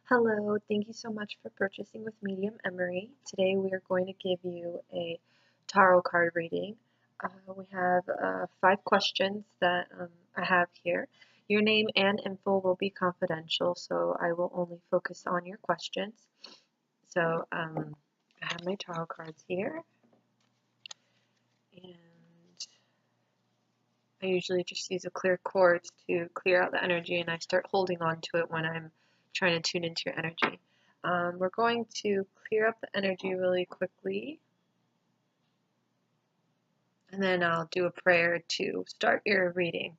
Hello, thank you so much for purchasing with Medium Emary. Today we are going to give you a tarot card reading. We have 5 questions that I have here. Your name and info will be confidential, so I will only focus on your questions. So I have my tarot cards here, and I usually just use a clear quartz to clear out the energy, and I start holding on to it when I'm trying to tune into your energy. We're going to clear up the energy really quickly, and then I'll do a prayer to start your reading.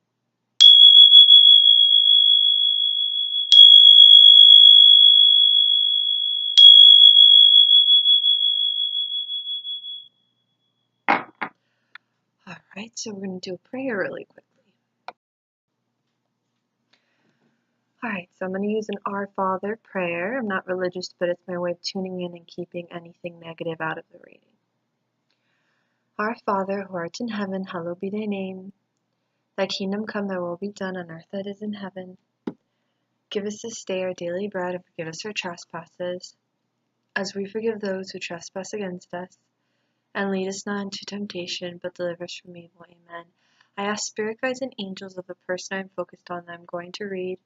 Alright, so we're going to do a prayer really quickly. Alright, so I'm going to use an Our Father prayer. I'm not religious, but it's my way of tuning in and keeping anything negative out of the reading. Our Father, who art in heaven, hallowed be thy name. Thy kingdom come, thy will be done on earth as it is in heaven. Give us this day our daily bread, and forgive us our trespasses, as we forgive those who trespass against us. And lead us not into temptation, but deliver us from evil. Amen. I ask spirit guides and angels of the person I'm focused on that I'm going to read.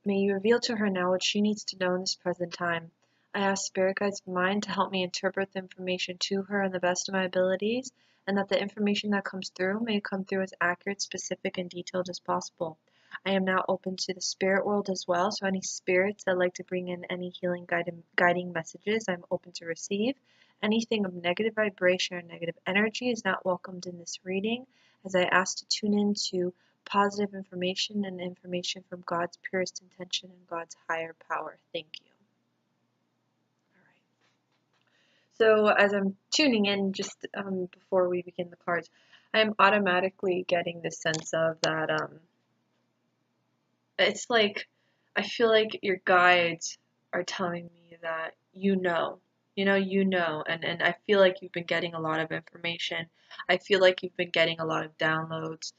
May you reveal to her now what she needs to know in this present time. I ask spirit guides of mine to help me interpret the information to her in the best of my abilities, and that the information that comes through may come through as accurate, specific, and detailed as possible. I am now open to the spirit world as well, so any spirits that like to bring in any healing guiding messages, I'm open to receive. Anything of negative vibration or negative energy is not welcomed in this reading, as I ask to tune in to positive information and information from God's purest intention and God's higher power. Thank you. All right. So as I'm tuning in, just before we begin the cards, I'm automatically getting the sense of that it's like I feel like your guides are telling me that and I feel like you've been getting a lot of information. I feel like you've been getting a lot of downloads,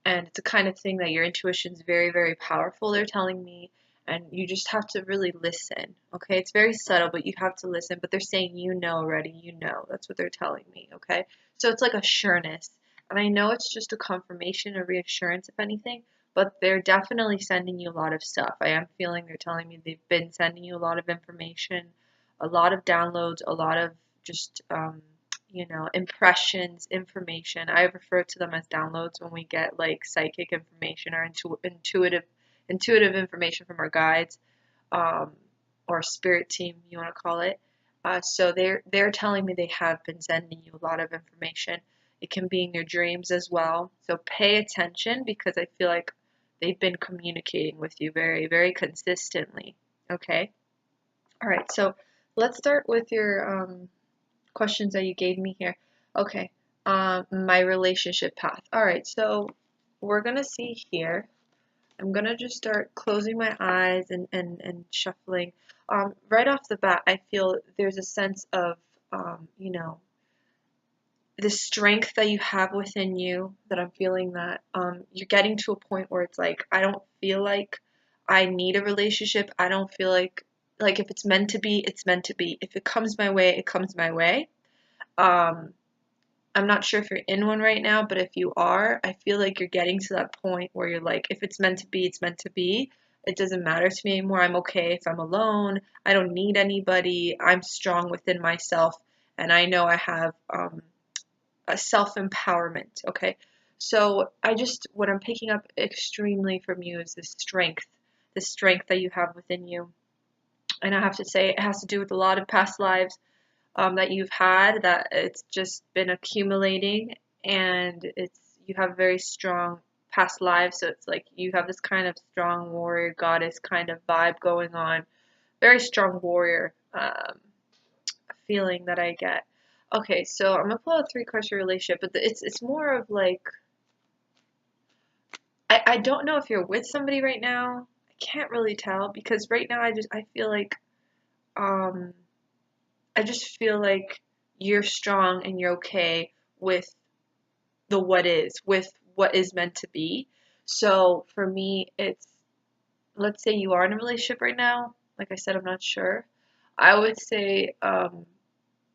and it's the kind of thing that your intuition's very, very powerful, they're telling me, and you just have to really listen. Okay, it's very subtle, but you have to listen. But they're saying already, that's what they're telling me. Okay, so it's like a sureness, and I know it's just a confirmation, a reassurance, if anything, but they're definitely sending you a lot of stuff. I am feeling they're telling me they've been sending you a lot of information, a lot of downloads, a lot of just, impressions, information. I refer to them as downloads when we get like psychic information or intuitive information from our guides, um, or spirit team, you want to call it. So they're telling me they have been sending you a lot of information. It can be in your dreams as well. So pay attention, because I feel like they've been communicating with you very, very consistently. Okay? All right, so let's start with your questions that you gave me here. Okay, my relationship path. All right, so we're going to see here. I'm going to just start closing my eyes and shuffling. Right off the bat, I feel there's a sense of, the strength that you have within you, that I'm feeling that you're getting to a point where it's like, I don't feel like I need a relationship. I don't feel like if it's meant to be, it's meant to be. If it comes my way, it comes my way. Um, I'm not sure if you're in one right now, but if you are, I feel like you're getting to that point where you're like, if it's meant to be, it's meant to be. It doesn't matter to me anymore. I'm okay if I'm alone. I don't need anybody. I'm strong within myself, and I know I have a self-empowerment. Okay, so what I'm picking up extremely from you is the strength that you have within you. And I have to say, it has to do with a lot of past lives that you've had, that it's just been accumulating, and you have very strong past lives, so it's like you have this kind of strong warrior goddess kind of vibe going on, very strong warrior feeling that I get. Okay, so I'm gonna pull out 3 cards for relationship, but it's more of like, I don't know if you're with somebody right now. I can't really tell, because right now I feel like um I just feel like you're strong and you're okay with with what is meant to be. So for me, let's say you are in a relationship right now. Like I said, I'm not sure. I would say I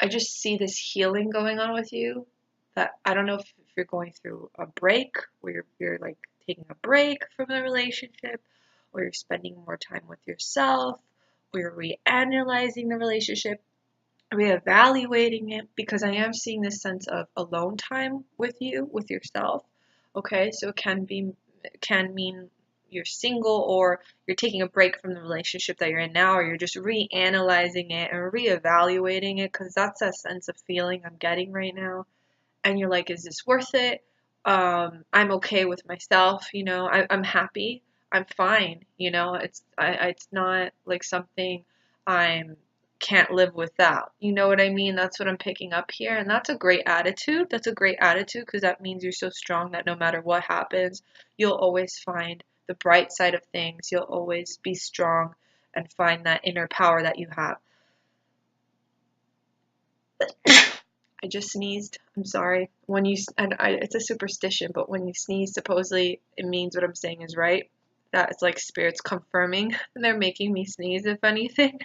just see this healing going on with you. That I don't know if you're going through a break where you're like taking a break from the relationship, or you're spending more time with yourself, or you're reanalyzing the relationship, reevaluating it, because I am seeing this sense of alone time with you, with yourself. Okay, so it can mean you're single, or you're taking a break from the relationship that you're in now, or you're just reanalyzing it and reevaluating it, because that's a sense of feeling I'm getting right now. And you're like, is this worth it? I'm okay with myself, I'm happy, I'm fine, it's not like something I'm can't live without. You know what I mean? That's what I'm picking up here, and that's a great attitude. That's a great attitude, because that means you're so strong that no matter what happens, you'll always find the bright side of things. You'll always be strong and find that inner power that you have. I just sneezed. I'm sorry. It's a superstition, but when you sneeze, supposedly it means what I'm saying is right. That it's like spirits confirming, and they're making me sneeze, if anything.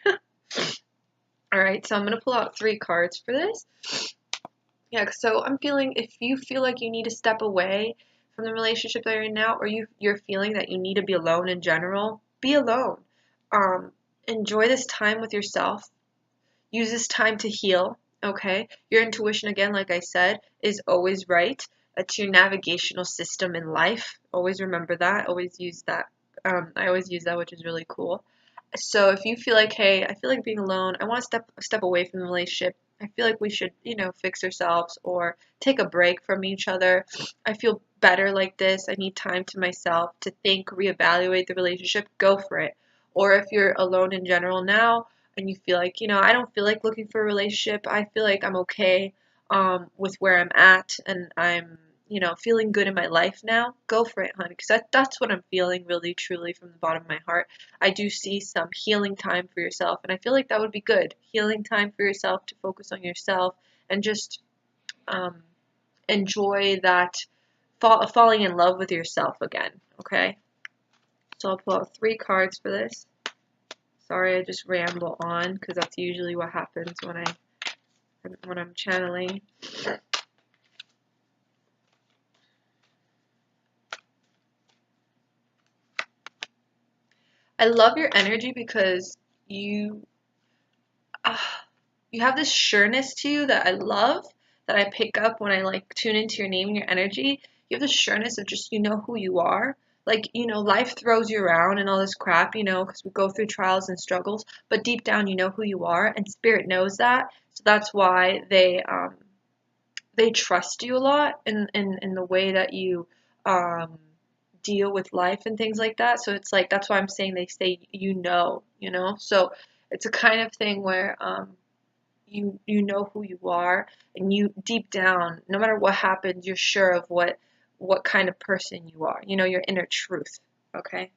All right, so I'm gonna pull out 3 cards for this. Yeah, so I'm feeling, if you feel like you need to step away from the relationship that you're in now, or you're feeling that you need to be alone in general, be alone. Enjoy this time with yourself. Use this time to heal, okay? Your intuition, again, like I said, is always right. It's your navigational system in life. Always remember that. Always use that. I always use that, which is really cool. So if you feel like, hey, I feel like being alone, I want to step away from the relationship. I feel like we should, fix ourselves or take a break from each other. I feel better like this. I need time to myself to think, reevaluate the relationship. Go for it. Or if you're alone in general now, and you feel like, I don't feel like looking for a relationship. I feel like I'm okay with where I'm at, and I'm, feeling good in my life now. Go for it, honey, because that's what I'm feeling really, truly from the bottom of my heart. I do see some healing time for yourself, and I feel like that would be good. Healing time for yourself to focus on yourself and just um, enjoy that falling in love with yourself again, okay? So I'll pull out 3 cards for this. Sorry, I just ramble on because that's usually what happens when I'm channeling. I love your energy because you you have this sureness to you that I love, that I pick up when I like tune into your name and your energy. You have this sureness of just, who you are. Like, life throws you around and all this crap, because we go through trials and struggles, but deep down you know who you are, and spirit knows that. So that's why they trust you a lot in the way that you um deal with life and things like that. So it's like, that's why I'm saying they say so it's a kind of thing where you know who you are, and you deep down, no matter what happens, you're sure of what kind of person you are, your inner truth. Okay.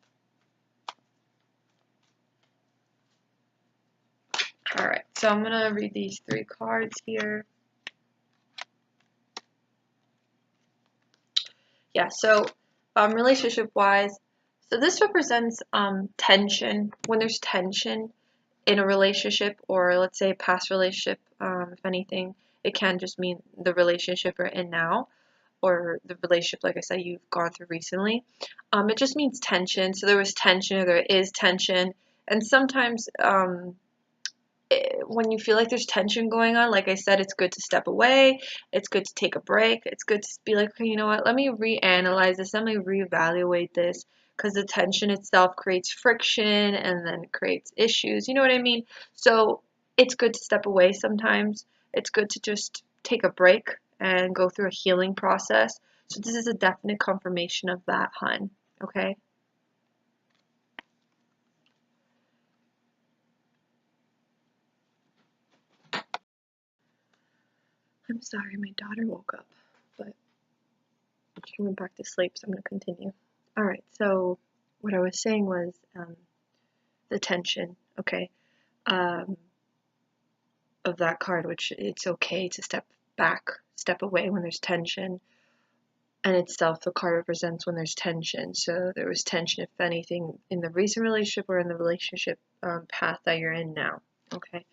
All right, so I'm gonna read these 3 cards here. Yeah, so relationship wise, so this represents tension. When there's tension in a relationship, or let's say a past relationship, if anything, it can just mean the relationship you're in now, or the relationship, like I said, you've gone through recently. It just means tension. So there was tension, or there is tension, and sometimes when you feel like there's tension going on, like I said, it's good to step away. It's good to take a break. It's good to be like, okay, you know what? Let me reanalyze this. Let me reevaluate this, because the tension itself creates friction and then creates issues. You know what I mean? So it's good to step away sometimes. It's good to just take a break and go through a healing process. So this is a definite confirmation of that, hun. Okay? I'm sorry, my daughter woke up, but she went back to sleep, so I'm going to continue. All right, so what I was saying was the tension, okay, um, of that card, which it's okay to step back, step away when there's tension. And itself, the card represents when there's tension. So there was tension, if anything, in the recent relationship or in the relationship path that you're in now. Okay.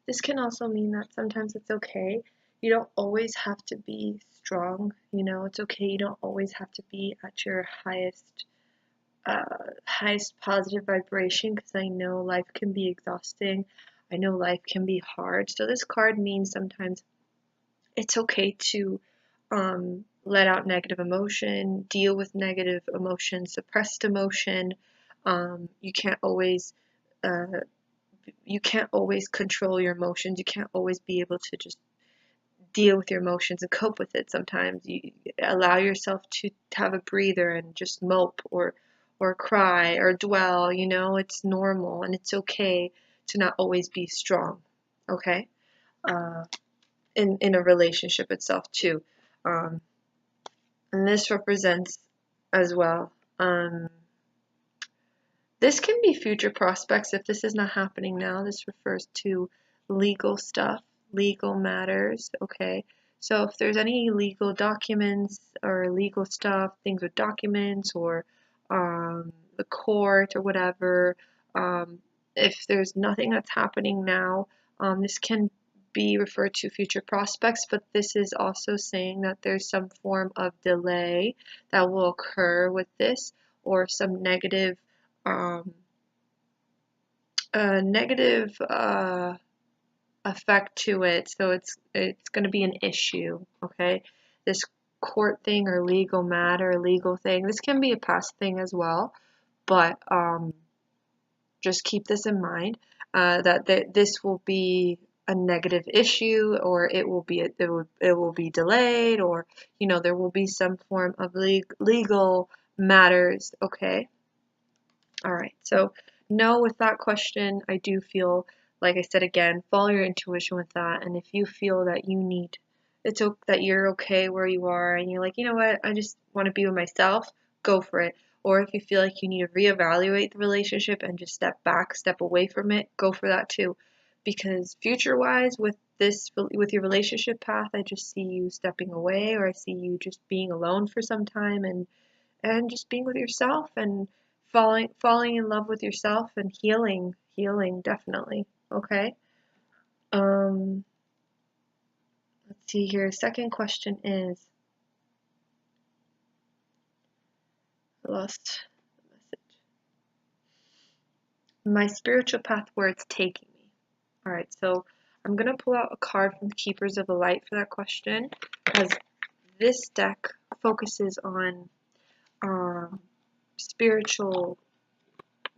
This can also mean that sometimes it's okay. You don't always have to be strong. You know, it's okay. You don't always have to be at your highest positive vibration, because I know life can be exhausting. I know life can be hard. So this card means sometimes it's okay to let out negative emotion, deal with negative emotion, suppressed emotion. You can't always control your emotions. You can't always be able to just deal with your emotions and cope with it. Sometimes you allow yourself to have a breather and just mope or cry or dwell. You know, it's normal and it's okay to not always be strong. Okay. In a relationship itself too. Um, and this represents as well. This can be future prospects if this is not happening now. This refers to legal stuff, legal matters, okay? So if there's any legal documents or legal stuff, things with documents or the court or whatever, if there's nothing that's happening now, this can be referred to future prospects, but this is also saying that there's some form of delay that will occur with this, or some negative negative effect to it, so it's going to be an issue. Okay, this court thing or legal matter, legal thing, this can be a past thing as well, but just keep this in mind, that this will be a negative issue, or it will be delayed, or you know, there will be some form of legal matters. Okay. All right, so no, with that question, I do feel, like I said again, follow your intuition with that. And if you feel that that you're okay where you are, and you're like, you know what, I just want to be with myself, go for it. Or if you feel like you need to reevaluate the relationship and just step back, step away from it, go for that too. Because future-wise, with your relationship path, I just see you stepping away, or I see you just being alone for some time, and just being with yourself and falling in love with yourself and healing definitely. Okay. Let's see here. Second question is, I lost the message. My spiritual path, where it's taking me. All right, so I'm gonna pull out a card from the Keepers of the Light for that question, because this deck focuses on spiritual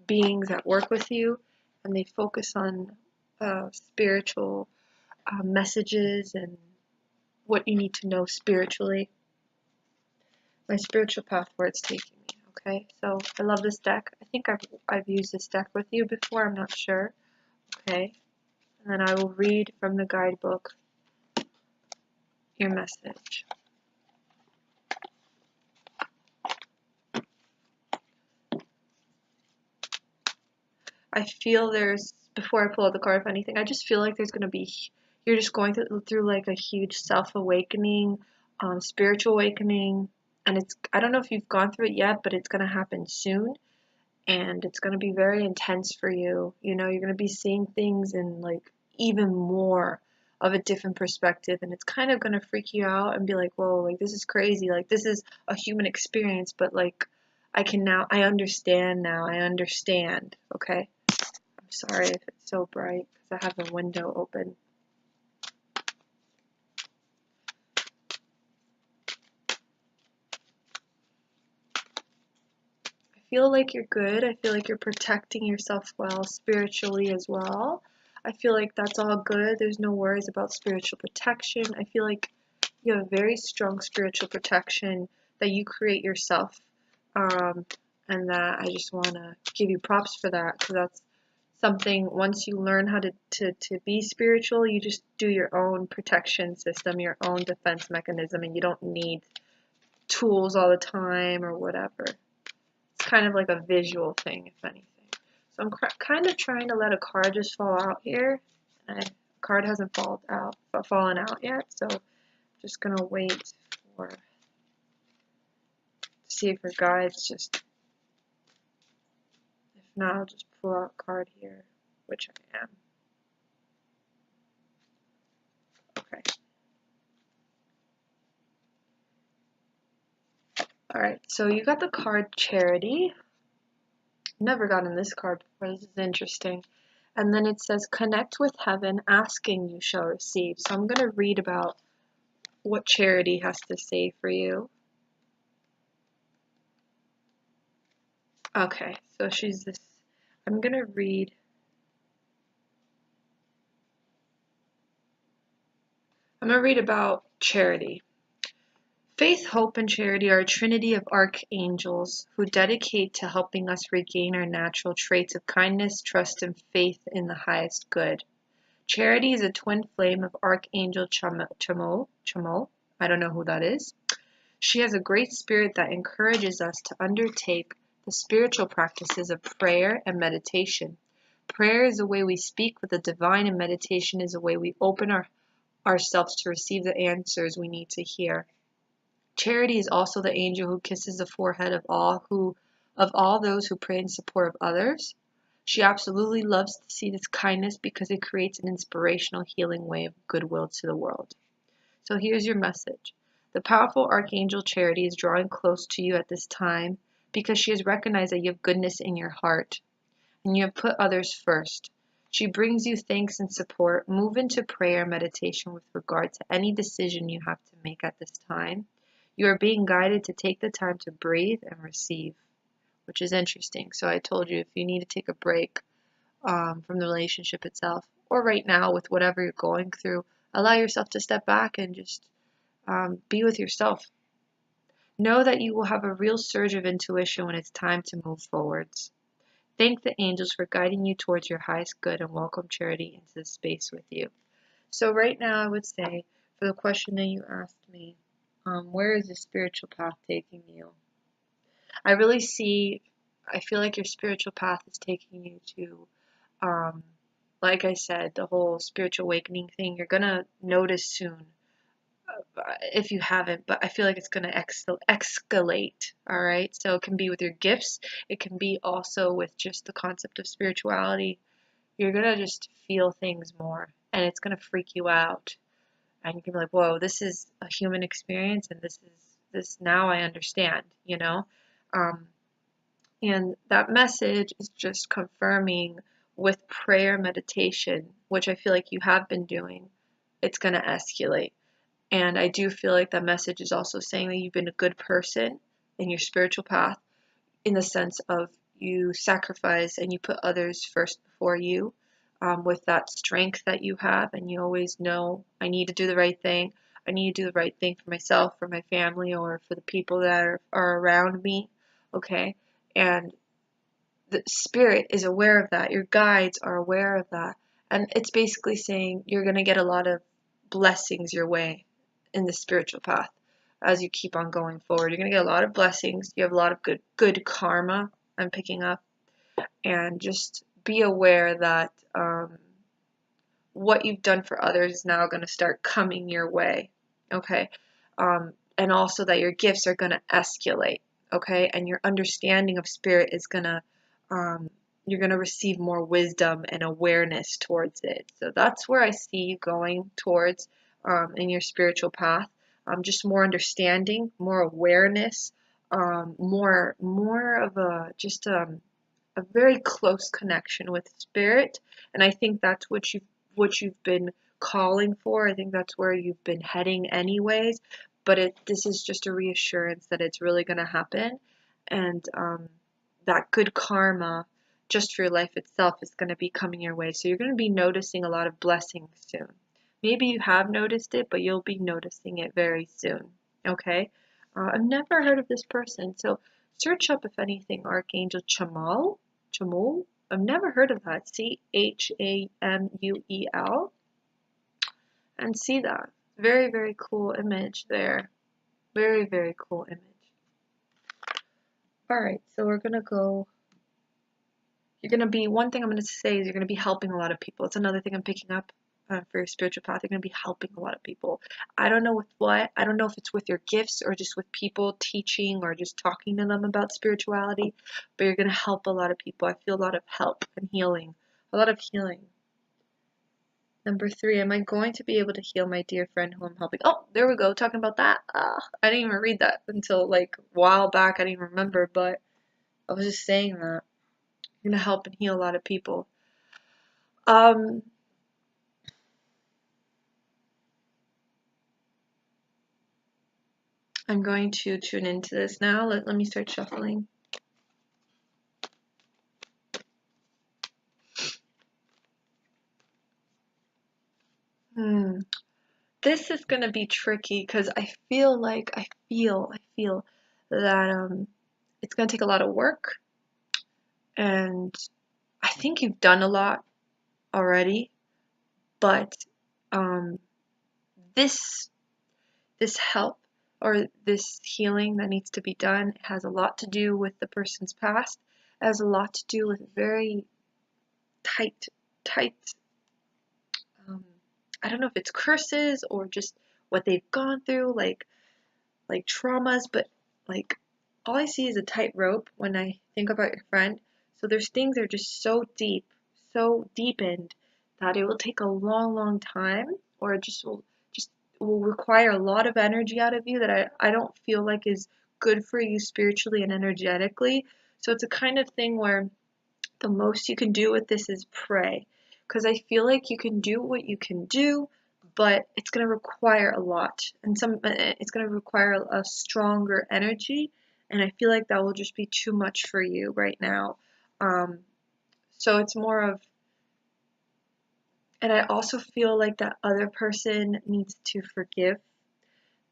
beings that work with you, and they focus on spiritual messages and what you need to know spiritually. My spiritual path, where it's taking me. Okay, so I love this deck. I think I've used this deck with you before. I'm not sure. Okay, and then I will read from the guidebook your message. I feel before I pull out the card, if anything, I just feel like you're just going through like a huge self-awakening, spiritual awakening, and I don't know if you've gone through it yet, but it's going to happen soon, and it's going to be very intense for you. You know, you're going to be seeing things in like even more of a different perspective, and it's kind of going to freak you out and be like, whoa, like this is crazy, like this is a human experience, but like I understand now, okay? I'm sorry if it's so bright because I have the window open. I feel like you're good. I feel like you're protecting yourself well spiritually as well. I feel like that's all good. There's no worries about spiritual protection. I feel like you have a very strong spiritual protection that you create yourself. And that I just want to give you props for that, because that's something, once you learn how to be spiritual, you just do your own protection system, your own defense mechanism, and you don't need tools all the time or whatever. It's kind of like a visual thing, if anything. So I'm kind of trying to let a card just fall out here. And a card hasn't fallen out yet, so I'm just going to wait for see if your guides just, if not, I'll just pull out a card here, which I am. Okay. Alright, so you got the card Charity. Never gotten this card before. This is interesting. And then it says, connect with heaven, asking you shall receive. So I'm going to read about what Charity has to say for you. Okay, so she's this. I'm going to read. I'm going to read about Charity. Faith, hope, and charity are a trinity of archangels who dedicate to helping us regain our natural traits of kindness, trust, and faith in the highest good. Charity is a twin flame of Archangel Chamuel. I don't know who that is. She has a great spirit that encourages us to undertake the spiritual practices of prayer and meditation. Prayer is the way we speak with the divine, and meditation is the way we open ourselves to receive the answers we need to hear. Charity is also the angel who kisses the forehead of all those who pray in support of others. She absolutely loves to see this kindness because it creates an inspirational, healing way of goodwill to the world. So here's your message. The powerful Archangel Charity is drawing close to you at this time because she has recognized that you have goodness in your heart and you have put others first. She brings you thanks and support. Move into prayer and meditation with regard to any decision you have to make at this time. You are being guided to take the time to breathe and receive, which is interesting. So I told you if you need to take a break from the relationship itself, or right now with whatever you're going through, allow yourself to step back and just be with yourself. Know that you will have a real surge of intuition when it's time to move forwards. Thank the angels for guiding you towards your highest good and welcome Charity into this space with you. So right now I would say, for the question that you asked me, where is the spiritual path taking you? I feel like your spiritual path is taking you to, like I said, the whole spiritual awakening thing. You're going to notice soon, if you haven't, but I feel like it's going to escalate, all right? So it can be with your gifts. It can be also with just the concept of spirituality. You're going to just feel things more, and it's going to freak you out. And you can be like, whoa, this is a human experience, and this now I understand, you know? And that message is just confirming with prayer meditation, which I feel like you have been doing, it's going to escalate. And I do feel like that message is also saying that you've been a good person in your spiritual path, in the sense of you sacrifice and you put others first before you, with that strength that you have, and you always know, I need to do the right thing. I need to do the right thing for myself, for my family, or for the people that are around me, okay? And the spirit is aware of that. Your guides are aware of that. And it's basically saying you're going to get a lot of blessings your way in the spiritual path as you keep on going forward. You're going to get a lot of blessings. You have a lot of good karma I'm picking up. And just be aware that what you've done for others is now going to start coming your way, okay? And also that your gifts are going to escalate, okay? And your understanding of spirit is going to, you're going to receive more wisdom and awareness towards it. So that's where I see you going towards in your spiritual path. Just more understanding, more awareness, more of a very close connection with spirit. And I think that's what you've been calling for. I think that's where you've been heading anyways. But this is just a reassurance that it's really going to happen, and that good karma just for your life itself is going to be coming your way. So you're going to be noticing a lot of blessings soon. Maybe you have noticed it, but you'll be noticing it very soon. Okay? I've never heard of this person, so search up, if anything, Archangel Chamuel. Chamuel? I've never heard of that. Chamuel. And see that. Very, very cool image there. Very, very cool image. Alright, so we're going to go. One thing I'm going to say is you're going to be helping a lot of people. It's another thing I'm picking up. for your spiritual path. You're going to be helping a lot of people. I don't know with what. I don't know if it's with your gifts or just with people teaching or just talking to them about spirituality, but you're going to help a lot of people. I feel a lot of help and healing. A lot of healing. Number 3, am I going to be able to heal my dear friend who I'm helping? Oh, there we go, talking about that. I didn't even read that until like a while back. I didn't even remember, but I was just saying that. You're going to help and heal a lot of people. I'm going to tune into this now. Let me start shuffling. This is going to be tricky because I feel that it's going to take a lot of work, and I think you've done a lot already, but this help or this healing that needs to be done has a lot to do with the person's past. It has a lot to do with very tight I don't know if it's curses or just what they've gone through, like traumas, but like all I see is a tightrope when I think about your friend. So there's things that are just so deep, so deepened that it will take a long time, or it just will require a lot of energy out of you that I don't feel like is good for you spiritually and energetically. So it's a kind of thing where the most you can do with this is pray. Because I feel like you can do what you can do, but it's going to require a lot. And it's going to require a stronger energy. And I feel like that will just be too much for you right now. So it's more of, and I also feel like that other person needs to forgive.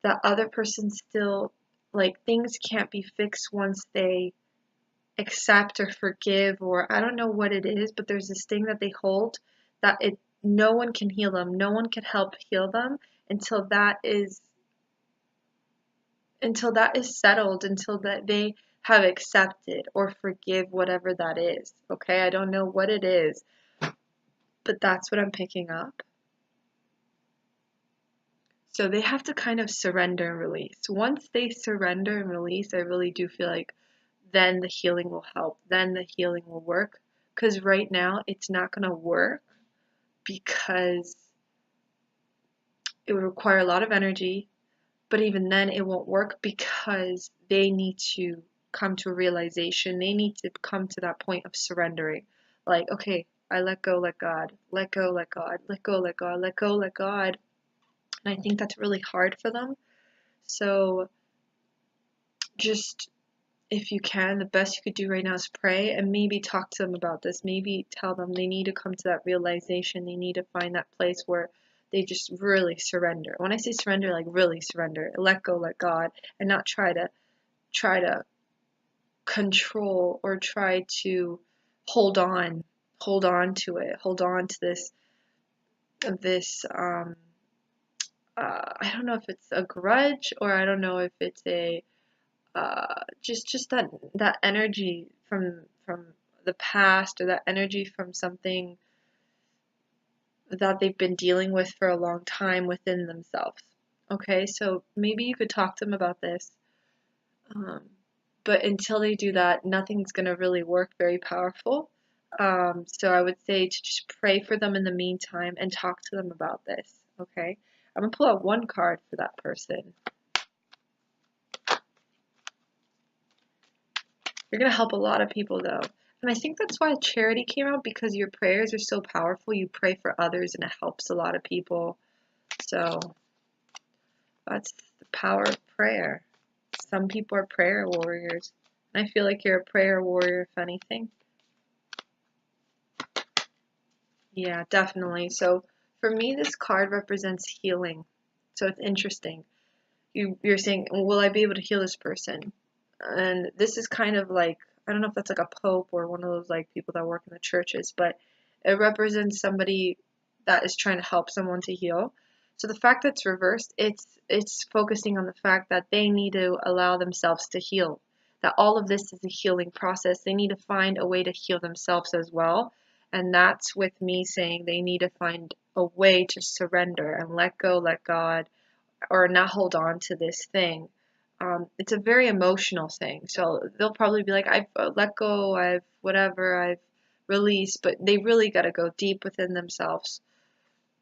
That other person still, like, things can't be fixed once they accept or forgive, or I don't know what it is, but there's this thing that they hold that no one can heal them, no one can help heal them until that is settled, until that they have accepted or forgive whatever that is. Okay, I don't know what it is, but that's what I'm picking up. So they have to kind of surrender and release. Once they surrender and release, I really do feel like then the healing will help, then the healing will work. Because right now it's not going to work because it would require a lot of energy, but even then it won't work because they need to come to a realization. They need to come to that point of surrendering. Like, okay, I let go, let God, let go, let God, let go, let God, let go, let God. And I think that's really hard for them. So just, if you can, the best you could do right now is pray and maybe talk to them about this. Maybe tell them they need to come to that realization. They need to find that place where they just really surrender. When I say surrender, like really surrender, let go, let God, and not try to control or try to hold on to it, hold on to this I don't know if it's a grudge, or I don't know if it's a just that energy from the past, or that energy from something that they've been dealing with for a long time within themselves. Okay, so maybe you could talk to them about this, but until they do that, nothing's going to really work very powerful. So I would say to just pray for them in the meantime and talk to them about this. Okay, I'm gonna pull out one card for that person. You're going to help a lot of people, though. And I think that's why charity came out, because your prayers are so powerful. You pray for others, and it helps a lot of people. So that's the power of prayer. Some people are prayer warriors. And I feel like you're a prayer warrior, if anything. Yeah, definitely. So for me, this card represents healing. So it's interesting. You're saying, will I be able to heal this person? And this is kind of like, I don't know if that's like a pope or one of those like people that work in the churches, but it represents somebody that is trying to help someone to heal. So the fact that it's reversed, it's focusing on the fact that they need to allow themselves to heal. That all of this is a healing process. They need to find a way to heal themselves as well. And that's with me saying they need to find a way to surrender and let go, let God, or not hold on to this thing. It's a very emotional thing. So they'll probably be like, I've let go, I've whatever, I've released, but they really got to go deep within themselves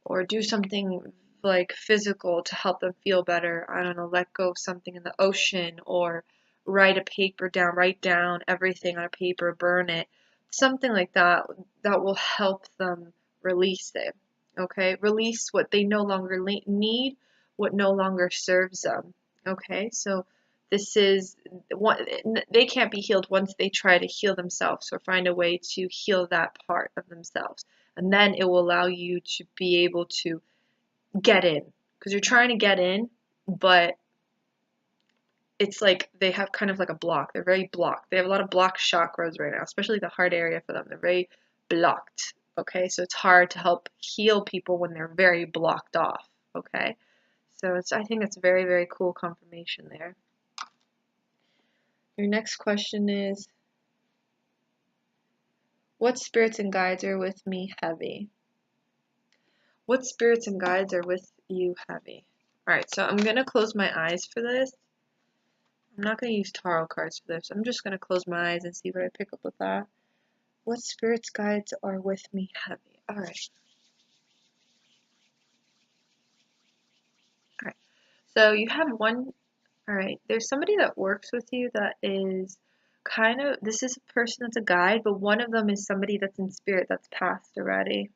or do something like physical to help them feel better. I don't know, let go of something in the ocean or write down everything on a paper, burn it. Something like that that will help them release it. Okay? Release what they no longer need, what no longer serves them. Okay? So this is one, they can't be healed once they try to heal themselves or find a way to heal that part of themselves. And then it will allow you to be able to get in, because you're trying to get in, but it's like they have kind of like a block. They're very blocked. They have a lot of blocked chakras right now, especially the heart area for them. They're very blocked. Okay, so it's hard to help heal people when they're very blocked off. Okay, so I think it's a very, very cool confirmation there. Your next question is, what spirits and guides are with me heavy? What spirits and guides are with you heavy? Alright, so I'm going to close my eyes for this. I'm not going to use tarot cards for this. I'm just going to close my eyes and see what I pick up with that. What spirits guides are with me heavy? Alright. Alright. So you have one. Alright. There's somebody that works with you that is kind of. This is a person that's a guide, but one of them is somebody that's in spirit that's passed already.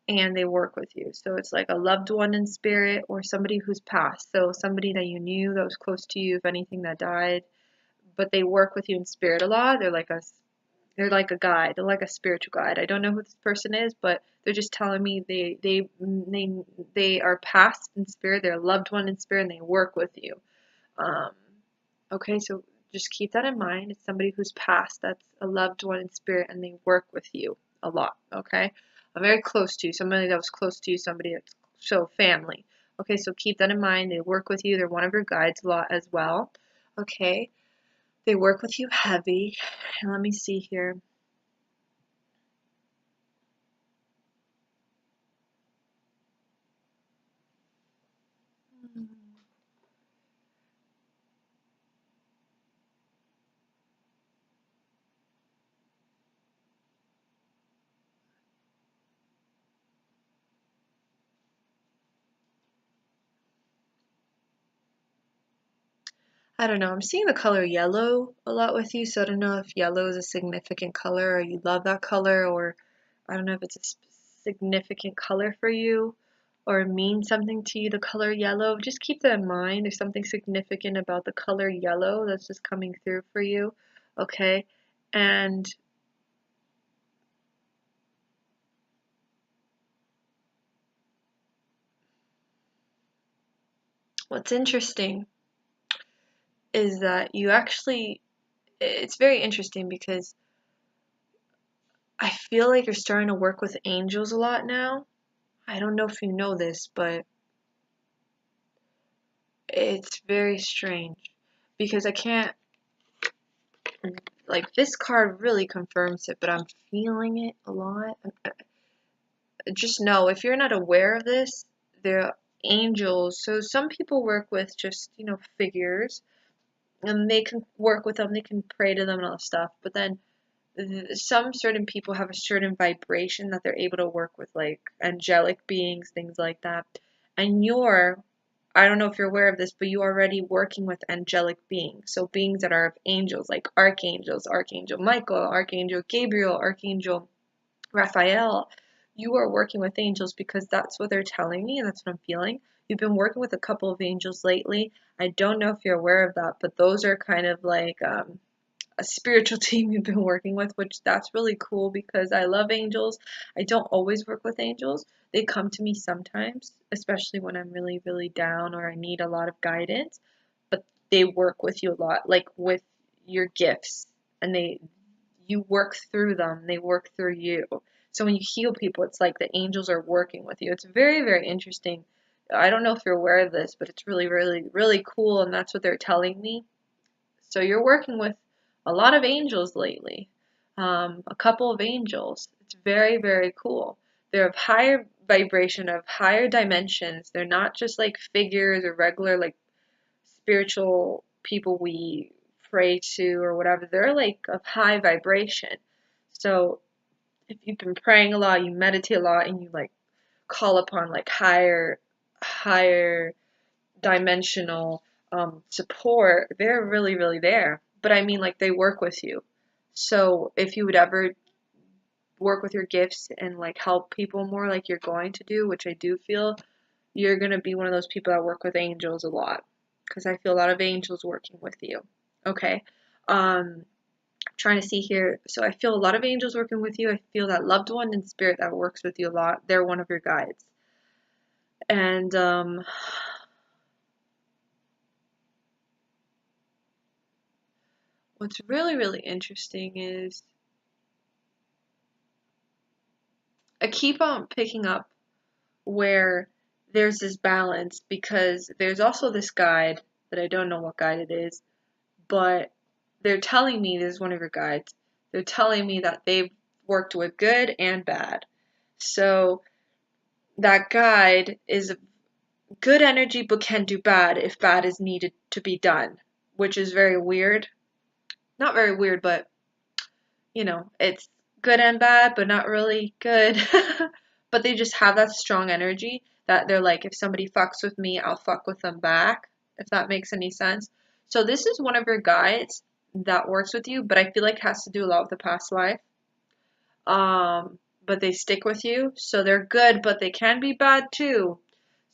And they work with you. So it's like a loved one in spirit or somebody who's passed. So somebody that you knew that was close to you, if anything, that died. But they work with you in spirit a lot. They're like a guide. They're like a spiritual guide. I don't know who this person is, but they're just telling me they are past in spirit. They're a loved one in spirit, and they work with you. Okay, so just keep that in mind. It's somebody who's passed. That's a loved one in spirit, and they work with you a lot. Okay, I'm very close to you. Somebody that was close to you. Somebody that's so family. Okay, so keep that in mind. They work with you. They're one of your guides a lot as well. Okay. They work with you heavy. And let me see here. I don't know. I'm seeing the color yellow a lot with you, so I don't know if yellow is a significant color or you love that color, or I don't know if it's a significant color for you or means something to you, the color yellow. Just keep that in mind. There's something significant about the color yellow that's just coming through for you. Okay? And what's interesting is that you actually, it's very interesting because I feel like you're starting to work with angels a lot now. I don't know if you know this, but it's very strange because I can't, like, this card really confirms it, but I'm feeling it a lot. Just know, if you're not aware of this, they're angels. So some people work with just, figures, and they can work with them, they can pray to them and all that stuff, but then some certain people have a certain vibration that they're able to work with, like angelic beings, things like that. And I don't know if you're aware of this, but you're already working with angelic beings. So beings that are of angels, like archangels, Archangel Michael, Archangel Gabriel, Archangel Raphael. You are working with angels because that's what they're telling me and that's what I'm feeling. You've been working with a couple of angels lately. I don't know if you're aware of that, but those are kind of like a spiritual team you've been working with, which that's really cool because I love angels. I don't always work with angels. They come to me sometimes, especially when I'm really, really down or I need a lot of guidance, but they work with you a lot, like with your gifts, and you work through them, they work through you. So when you heal people, it's like the angels are working with you. It's very, very interesting. I don't know if you're aware of this, but it's really, really, really cool, and that's what they're telling me. So you're working with a lot of angels lately, a couple of angels. It's very, very cool. They're of higher vibration of higher dimensions. They're not just like figures or regular like spiritual people we pray to or whatever. They're like of high vibration. So if you've been praying a lot, you meditate a lot, and you like call upon like higher dimensional support, they're really, really there. But I mean, like, they work with you. So if you would ever work with your gifts and like help people more, like you're going to do, which I do feel, you're going to be one of those people that work with angels a lot. Because I feel a lot of angels working with you. Okay. Trying to see here. So I feel a lot of angels working with you. I feel that loved one in spirit that works with you a lot. They're one of your guides. And what's really, really interesting is I keep on picking up where there's this balance, because there's also this guide that I don't know what guide it is, but they're telling me, this is one of your guides, they're telling me that they've worked with good and bad. So that guide is good energy but can do bad if bad is needed to be done, which is very weird. Not very weird, but it's good and bad, but not really good. But they just have that strong energy that they're like, if somebody fucks with me, I'll fuck with them back, if that makes any sense. So this is one of your guides that works with you, but I feel like it has to do a lot with the past life. But they stick with you, so they're good, but they can be bad too.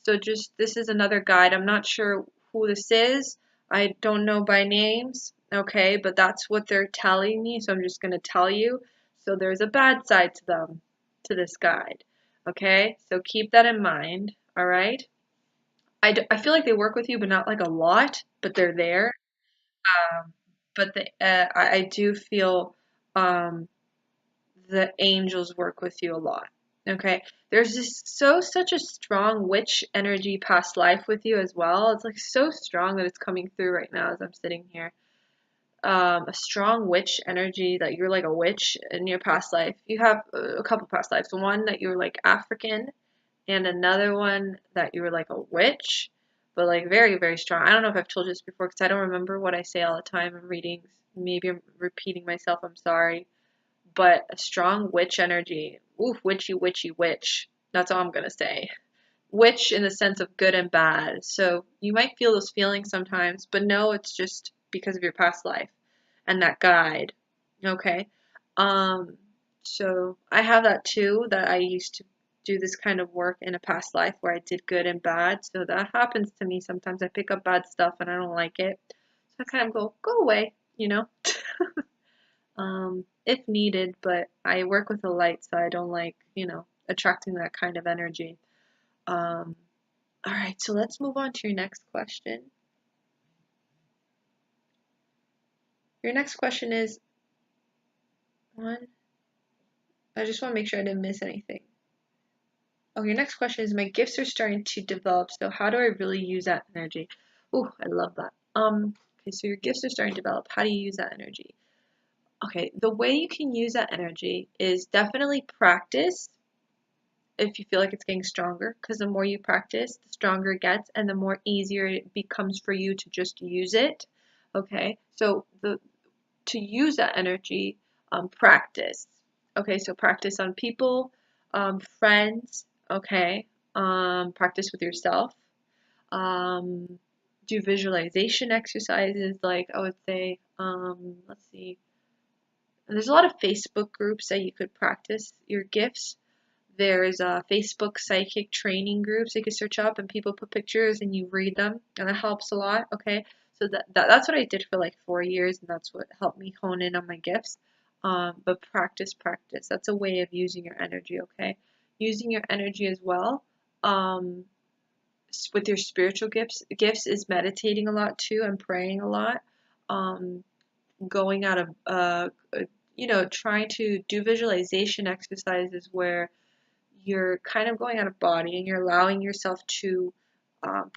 So just, this is another guide. I'm not sure who this is. I don't know by names, okay, but that's what they're telling me, so I'm just going to tell you. So there's a bad side to them, to this guide, okay? So keep that in mind, all right? I feel like they work with you, but not like a lot, but they're there. Um, but I do feel um, the angels work with you a lot. Okay, there's such a strong witch energy past life with you as well. It's like so strong that it's coming through right now as I'm sitting here. A strong witch energy, that you're like a witch in your past life. You have a couple past lives. One that you were like African, and another one that you were like a witch, but like very, very strong. I don't know if I've told you this before because I don't remember what I say all the time in readings. Maybe I'm repeating myself. I'm sorry. But a strong witch energy. Oof, witchy, witchy, witch. That's all I'm gonna say. Witch in the sense of good and bad. So you might feel those feelings sometimes, but no, it's just because of your past life and that guide. Okay. Um, so I have that too, that I used to do this kind of work in a past life where I did good and bad. So that happens to me sometimes. I pick up bad stuff and I don't like it. So I kind of go away, if needed, but I work with the light, so I don't like, attracting that kind of energy. Um, all right, so let's move on to your next question. Your next question is, one, I just want to make sure I didn't miss anything. Oh, your next question is, my gifts are starting to develop, so how do I really use that energy? Oh, I love that. Okay, so your gifts are starting to develop. How do you use that energy? Okay, the way you can use that energy is definitely practice. If you feel like it's getting stronger, because the more you practice, the stronger it gets, and the more easier it becomes for you to just use it. Okay, so to use that energy, practice. Okay, so practice on people, friends. Okay, practice with yourself. Um, do visualization exercises, like I would say. Let's see. There's a lot of Facebook groups that you could practice your gifts. There's Facebook psychic training groups you can search up, and people put pictures and you read them, and that helps a lot. Okay, so that's what I did for like 4 years, and that's what helped me hone in on my gifts. But practice, practice. That's a way of using your energy. Okay, using your energy as well. With your spiritual gifts is meditating a lot too, and praying a lot. Going out of trying to do visualization exercises where you're kind of going out of body and you're allowing yourself to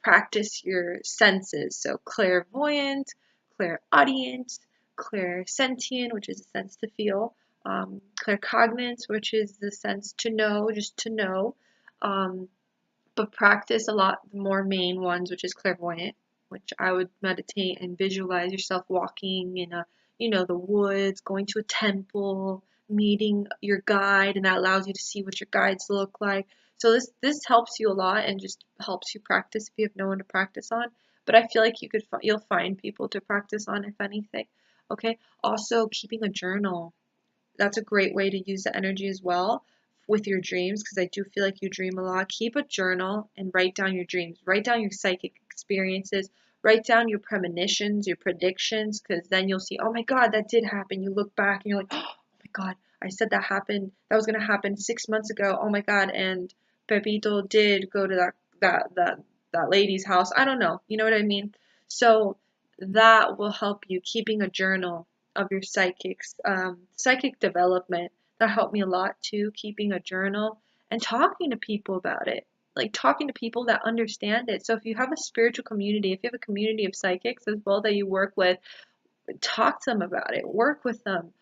practice your senses. So clairvoyant, clairaudient, clairsentient, which is the sense to feel, claircognizance, which is the sense to know, just to know. But practice a lot more main ones, which is clairvoyant, which I would meditate and visualize yourself walking in the woods, going to a temple, meeting your guide, and that allows you to see what your guides look like. So this helps you a lot and just helps you practice if you have no one to practice on. But I feel like you'll find people to practice on if anything. Okay. Also, keeping a journal, that's a great way to use the energy as well with your dreams, because I do feel like you dream a lot. Keep a journal and write down your dreams. Write down your psychic experiences. Write down your premonitions, your predictions, because then you'll see, oh my God, that did happen. You look back and you're like, oh my God, I said that happened. That was gonna happen 6 months ago. Oh my God, and Pepito did go to that lady's house. I don't know. You know what I mean? So that will help you, keeping a journal of your psychic development. That helped me a lot too, keeping a journal and talking to people about it. Like talking to people that understand it. So if you have a spiritual community, if you have a community of psychics as well that you work with, talk to them about it, work with them.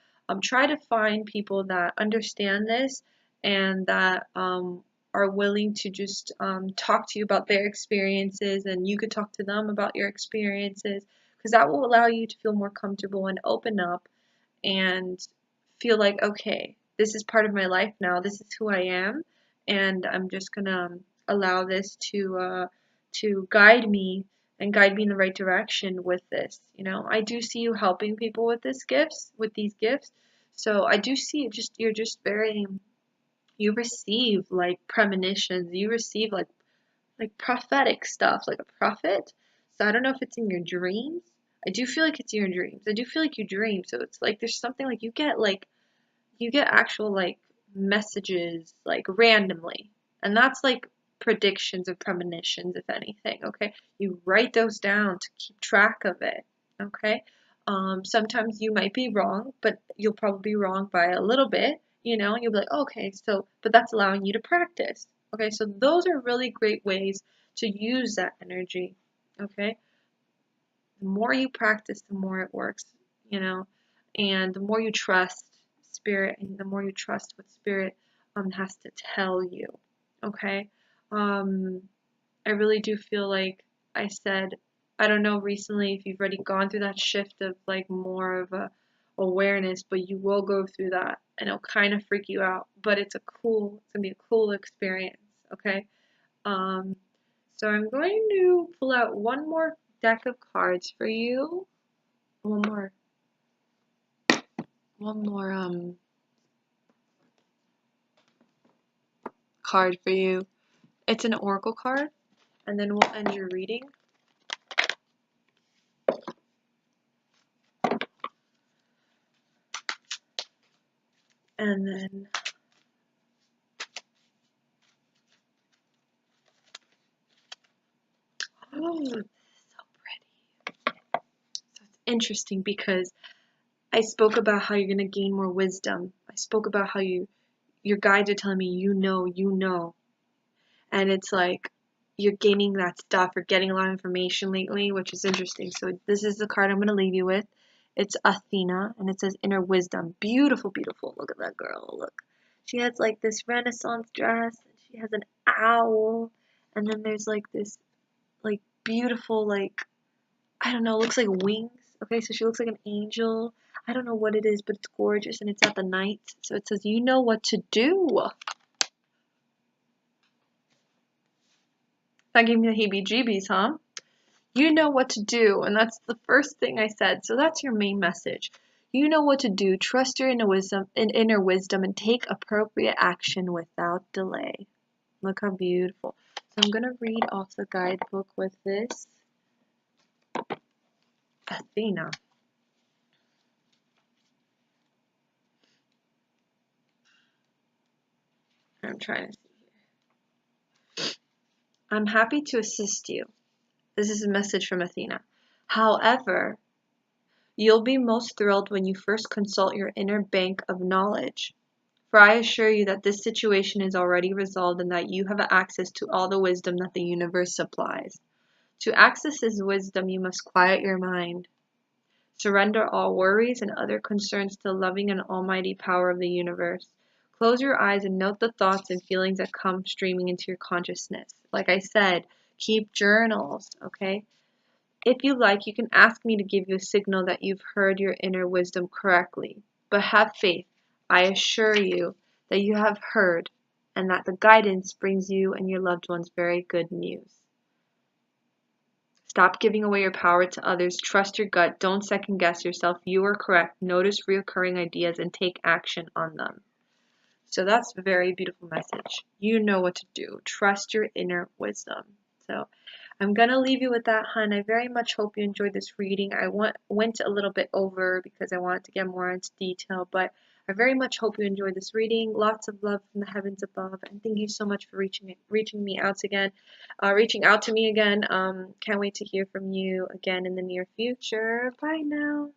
Try to find people that understand this and that are willing to just talk to you about their experiences, and you could talk to them about your experiences, because that will allow you to feel more comfortable and open up and feel like, okay, this is part of my life now. This is who I am, and I'm just gonna allow this to guide me and guide me in the right direction with this. I do see you helping people with these gifts. So I do see it. You're just very, you receive like premonitions. You receive like prophetic stuff, like a prophet. So I don't know if it's in your dreams. I do feel like it's in your dreams. I do feel like you dream. So it's like there's something like you get actual like messages like randomly. And that's like predictions or premonitions, if anything. Okay. You write those down to keep track of it. Okay. Sometimes you might be wrong, but you'll probably be wrong by a little bit. You'll be like, okay, so, but that's allowing you to practice. Okay, so those are really great ways to use that energy. Okay, the more you practice, the more it works, and the more you trust spirit, and the more you trust what spirit has to tell you. Okay, um, I really do feel like I said, I don't know recently if you've already gone through that shift of like more of a awareness, but you will go through that and it'll kind of freak you out, but it's gonna be a cool experience. Okay. Um, so I'm going to pull out one more deck of cards for you. One more card for you. It's an oracle card, and then we'll end your reading. And then oh, this is so pretty. So it's interesting because I spoke about how you're going to gain more wisdom. I spoke about how your guides are telling me you know. And it's like you're gaining that stuff or getting a lot of information lately, which is interesting. So this is the card I'm going to leave you with. It's Athena, and it says inner wisdom. Beautiful, beautiful. Look at that girl. Look. She has like this Renaissance dress, and she has an owl, and then there's like this like beautiful like I don't know, looks like wings. Okay, so she looks like an angel. I don't know what it is, but it's gorgeous and it's at the night. So it says, you know what to do. That gave me the heebie-jeebies, huh? You know what to do, and that's the first thing I said. So that's your main message. You know what to do. Trust your inner wisdom, and take appropriate action without delay. Look how beautiful. So I'm gonna read off the guidebook with this. Athena. I'm trying to see here. I'm happy to assist you. This is a message from Athena. However, you'll be most thrilled when you first consult your inner bank of knowledge. For I assure you that this situation is already resolved and that you have access to all the wisdom that the universe supplies. To access this wisdom, you must quiet your mind. Surrender all worries and other concerns to the loving and almighty power of the universe. Close your eyes and note the thoughts and feelings that come streaming into your consciousness. Like I said, keep journals, okay? If you like, you can ask me to give you a signal that you've heard your inner wisdom correctly. But have faith. I assure you that you have heard and that the guidance brings you and your loved ones very good news. Stop giving away your power to others. Trust your gut. Don't second guess yourself. You are correct. Notice reoccurring ideas and take action on them. So that's a very beautiful message. You know what to do. Trust your inner wisdom. So I'm going to leave you with that, hon. I very much hope you enjoyed this reading. I went a little bit over because I wanted to get more into detail, but I very much hope you enjoyed this reading. Lots of love from the heavens above, and thank you so much for reaching out to me again. Can't wait to hear from you again in the near future. Bye now.